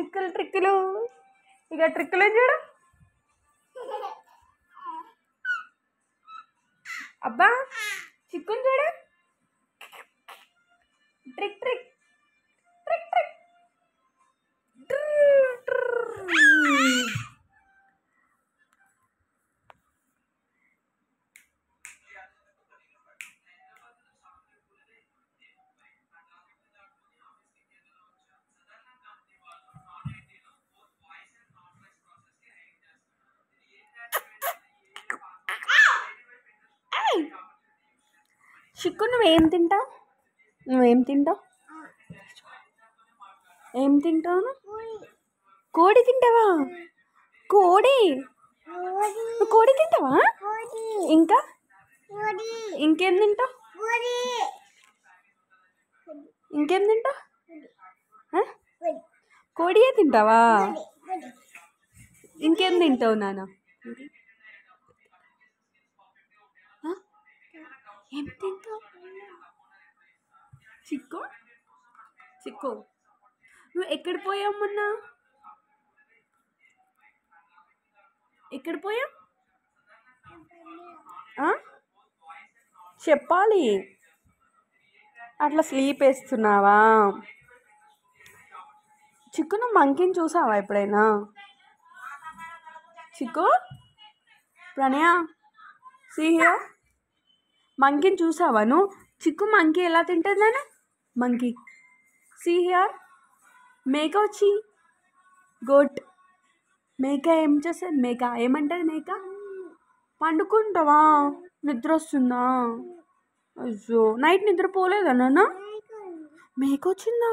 ట్రిక్కులు ఇక ట్రిక్కులు చూడు. అబ్బా చిక్కుని చూడు. Trick trick trick trick. చిక్కు నువ్వేం తింటావు? ఏం తింటావు? కోడి తింటావా? కోడి తింటావా? ఇంకా ఇంకేం తింటావు? కోడియే తింటావా? ఇంకేం తింటావు నాన్న? ఏం తింటావు? చిక్కు నువ్వు ఎక్కడ పోయావు మొన్న? ఎక్కడ పోయావు? చెప్పాలి. అట్లా స్లీప్ వేస్తున్నావా? చిక్కు నువ్వు మంకీని చూసావా ఎప్పుడైనా? చిక్కు ప్రణయ సీహియా మంకీని చూసావా నువ్వు? చిక్కు మంకీ ఎలా తింటుంది నాన్న? మంకీ సీహియర్ మేక వచ్చి గోట్. మేక ఏం చేస్తుంది? మేక ఏమంటుంది? మేక పండుకుంటావా? నిద్ర వస్తుందా? అయ్యో నైట్ నిద్రపోలేదా నాన్న? మేక వచ్చిందా?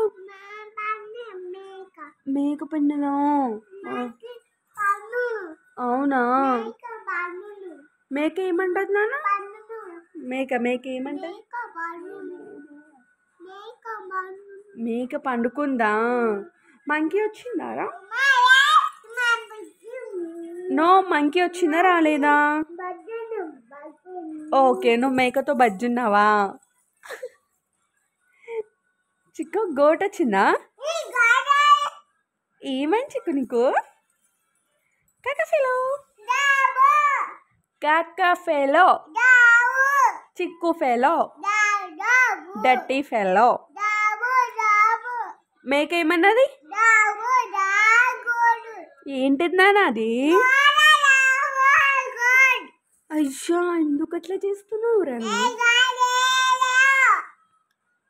మేక పిన్నదా? అవునా? మేక ఏమంటుంది నాన్న? మేక ఏమంటుంది? మేక పండుకుందా? మంకీ వచ్చిందారా? నో మంకీ వచ్చిందా రాలేదా? ఓకే నువ్వు మేకతో బజ్జున్నావా? చిక్కు గోట్ వచ్చిందా? ఏమైంది చిక్కు నీకు? కాకా చిక్కు ఫెలో డర్టీ ఫెలో. మేక ఏమన్నది? ఏంటిది నాన్న అది? అయ్యా ఎందుకు అట్లా చేస్తున్నావు రా?